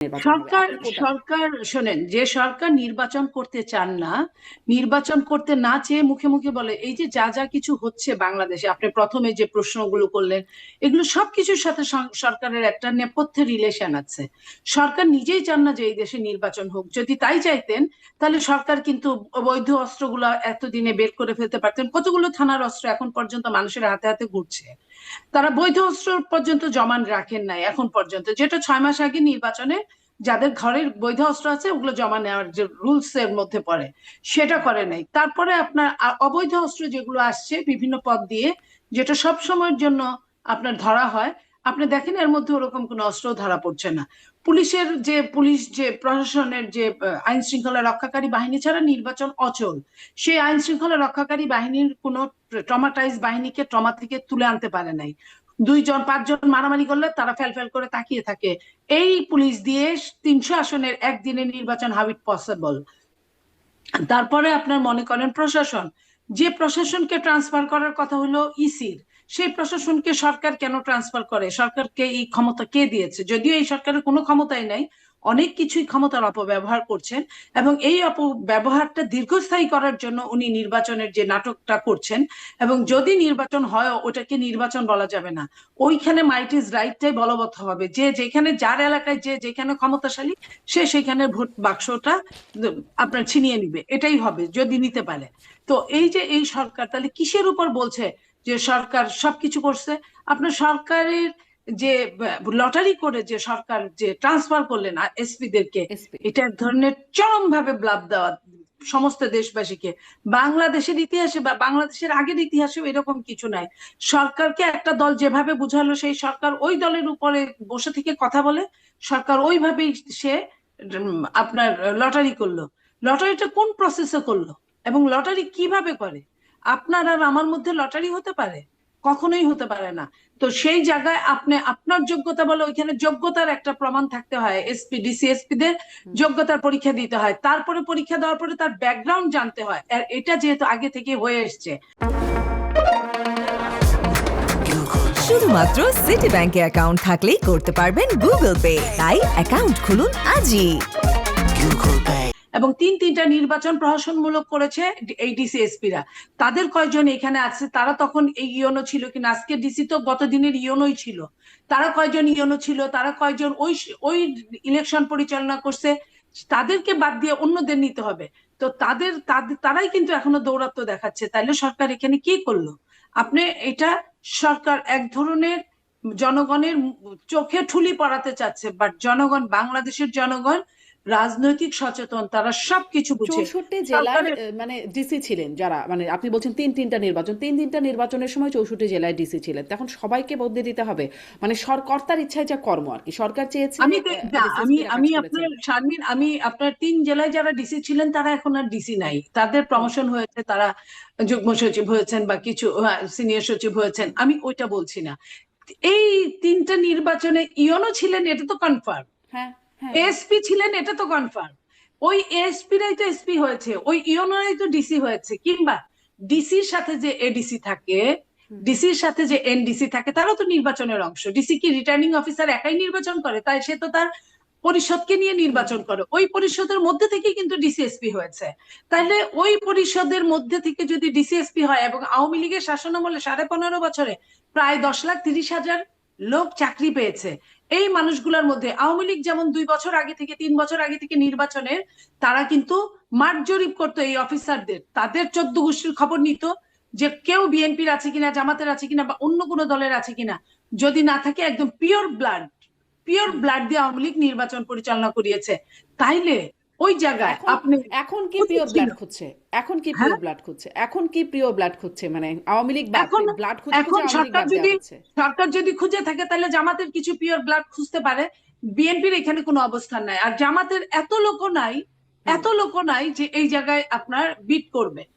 নির্বাচন হবে, সরকার আপনি কোনটা? সরকার শোনেন, যে সরকার নির্বাচন করতে চান না, নির্বাচন করতে না চেয়ে মুখে মুখে বলে, এই যে যা যা কিছু হচ্ছে বাংলাদেশে, আপনি প্রথমে যে প্রশ্নগুলো করলেন, এগুলো সবকিছুর সাথে সরকারের একটা নেপথ্যে রিলেশন আছে। সরকার নিজেই চান না যে এই দেশে নির্বাচন হোক। যদি তাই চাইতেন, তাহলে সরকার কিন্তু অবৈধ অস্ত্রগুলো এতদিনে বের করে ফেলতে পারতেন। কতগুলো থানার অস্ত্র এখন পর্যন্ত মানুষের হাতে হাতে ঘুরছে। তারা বৈধ অস্ত্র পর্যন্ত জমা রাখেন নাই এখন পর্যন্ত, যেটা 6 মাস আগে নির্বাচনে যাদের ঘরের বৈধ অস্ত্র আছে ওগুলো জমা নেওয়ার যে রুলস এর মধ্যে পড়ে, সেটা করে নাই। তারপরে আপনার অবৈধ অস্ত্র যেগুলো আসছে বিভিন্ন পথ দিয়ে, যেটা সব সময়ের জন্য আপনার ধরা হয়, আপনি দেখেন এর মধ্যে ওরকম কোনো অস্ত্র ধরা পড়ছে না। পুলিশ যে প্রশাসনের যে আইন শৃঙ্খলা রক্ষাকারী বাহিনী ছাড়া নির্বাচন অচল। সেই আইন শৃঙ্খলা রক্ষাকারী বাহিনীর কোনো ট্রমাটাইজ বাহিনীকে ট্রমা থেকে তুলে আনতে পারে নাই। 2 জন 5 জন মারামারি করলে তারা ফেল ফেল করে তাকিয়ে থাকে। এই পুলিশ দিয়ে 300 আসনের একদিনের নির্বাচন, হাউ ইট পসিবল? তারপরে আপনার মনে করেন প্রশাসন, যে প্রশাসনকে ট্রান্সফার করার কথা হলো ইসির, সেই প্রশাসনকে সরকার কেন ট্রান্সফার করে? সরকারকে এই ক্ষমতা কে দিয়েছে? যদিও এই সরকারের কোনো ক্ষমতাই নাই, অনেক কিছুই ক্ষমতার অপব্যবহার করছেন। এবং এই অপব্যবহারটা দীর্ঘস্থায়ী করার জন্য উনি নির্বাচনের যে নাটকটা করছেন। এবং যদি নির্বাচন হয়, ওটাকে নির্বাচন বলা যাবে না, ওইখানে মাইট ইজ রাইটটাই বলবৎ হবে, যে যেখানে যার এলাকায় যে যেখানে ক্ষমতাশালী, সে সেখানে ভোট বাক্সটা আপনার ছিনিয়ে নিবে, এটাই হবে যদি নিতে পারে। তো এই যে এই সরকার তাহলে কিসের উপর বলছে যে সরকার সবকিছু করছে? আপনার সরকারের যে লটারি করে যে সরকার যে ট্রান্সফার করলেন এসপি দেরকে, এসপি। এটা এক ধরনের চরম ভাবে ব্লাব দেওয়া সমস্ত দেশবাসীকে। বাংলাদেশের ইতিহাসে বা বাংলাদেশের আগের ইতিহাসেও এরকম কিছু নাই। সরকারকে একটা দল যেভাবে বুঝালো, সেই সরকার ওই দলের উপরে বসে থেকে কথা বলে, সরকার ওইভাবেই সে আপনার লটারি করলো। লটারিটা কোন প্রসেসে করলো এবং লটারি কিভাবে করে? আপনার আর আমার মধ্যে লটারি হতে পারে? কখনোই হতে পারে না। তো সেই জায়গায় আপনি আপনার যোগ্যতা বলে, ওইখানে যোগ্যতার একটা প্রমাণ থাকতে হয়। এসপি ডিসি এসপি দের যোগ্যতার পরীক্ষা দিতে হয়, তারপরে পরীক্ষা দেওয়ার পরে তার ব্যাকগ্রাউন্ড জানতে হয়। আর এটা যেহেতু আগে থেকে হয়ে এসছে। শুধুমাত্র সিটি ব্যাংকে অ্যাকাউন্ট থাকলেই করতে পারবেন গুগল পে। তাই অ্যাকাউন্ট খুলুন আজই। এবং তিনটা নির্বাচন প্রহসনমূলক করেছে এই ডিসিএসপিরা। তাদের কয়জন এখানে আছে? তারা তখন এই ইওনো ছিল কিনা? আজকে ডিসি তো গত দিনের ইওনোই ছিল। তারা কয়জন ইওনো ছিল? তারা কয়জন ওই ওই ইলেকশন পরিচালনা করছে? তাদেরকে বাদ দিয়ে অন্যদের নিতে হবে। তো তারাই কিন্তু এখনো দৌরাত্ম দেখাচ্ছে। তাইলে সরকার এখানে কি করলো? আপনি এটা, সরকার এক ধরনের জনগণের চোখে ঠুলি পড়াতে চাচ্ছে, বাট জনগণ, বাংলাদেশের জনগণ রাজনৈতিক সচেতন, তারা সবকিছু বুঝে। 64 জেলার সরকারের মানে ডিসি ছিলেন যারা, মানে আপনি বলছেন তিনটা নির্বাচন, তিনটা নির্বাচনের সময় 64 জেলায় ডিসি ছিলেন, তখন সবাইকে বদলে দিতে হবে? মানে কর্তার ইচ্ছায় যা কর্ম আর কি, সরকার চেয়েছে আমি ডিসিএসপিরা কাজ আমি করেছেন। আপনার শারমিন, আমি আপনার 3 জেলায় যারা ডিসি ছিলেন তারা এখন আর ডিসি নাই, তাদের প্রমোশন হয়েছে, তারা যুগ্ম সচিব হয়েছেন বা কিছু সিনিয়র সচিব হয়েছেন, আমি ওইটা বলছি না। এই 3টা নির্বাচনে ইয়নো ছিলেন, এটা তো কনফার্ম। হ্যাঁ, হ্যাঁ, হ্যাঁ। এসপি ছিলেন, এটা তো কনফার্ম। ওই এসপি রাই তো এসপি হয়েছে, ওই ইওনরাই তো ডিসি হয়েছে। কিংবা ডিসির সাথে যে এডিসি থাকে, ডিসির সাথে যে এনডিসি থাকে, তারাও তো নির্বাচনের অংশ। ডিসি কি রিটার্নিং অফিসার একাই নির্বাচন করে? তাই সে তো তার পরিষদকে নিয়ে নির্বাচন করে, ওই পরিষদের মধ্যে থেকে কিন্তু ডিসিএসপি হয়েছে। তাহলে ওই পরিষদের মধ্যে থেকে যদি ডিসিএসপি হয়, এবং আওয়ামী লীগের শাসনামলে 15.5 বছরে প্রায় 10,30,000 লোক চাকরি পেয়েছে, এই মানুষগুলোর মধ্যে আওয়ামী লীগ যেমন 2 বছর আগে থেকে 3 বছর আগে থেকে নির্বাচনের, তারা কিন্তু মাঠ জরিপ করতো এই অফিসারদের, তাদের 14 গোষ্ঠীর খবর নিত, যে কেউ বিএনপির আছে কিনা, জামাতের আছে কিনা, বা অন্য কোনো দলের আছে কিনা। যদি না থাকে, একদম পিওর ব্লাড দিয়ে আওয়ামী লীগ নির্বাচন পরিচালনা করিয়েছে। তাইলে ওই জায়গায় এখন আপনি এখন কি উচিত পিওর ছিল। ব্লাড খুঁজছে? এখন কি হ্যাঁ, পিওর ব্লাড খুঁজছে? এখন কি পিওর ব্লাড খুঁজছে? মানে আওয়ামী লীগ বাদ, এখন ব্লাড খুঁজে খুঁজে এখন আওয়ামী লীগ বাদ দেওয়া হচ্ছে। সরকার যদি খুঁজে থাকে, তাহলে জামাতের কিছু পিওর ব্লাড খুঁজতে পারে। বিএনপির এখানে কোনো অবস্থান নাই, আর জামাতের এত লোকও নাই, এত লোকও নাই যে এই জায়গায় আপনার বিট করবে।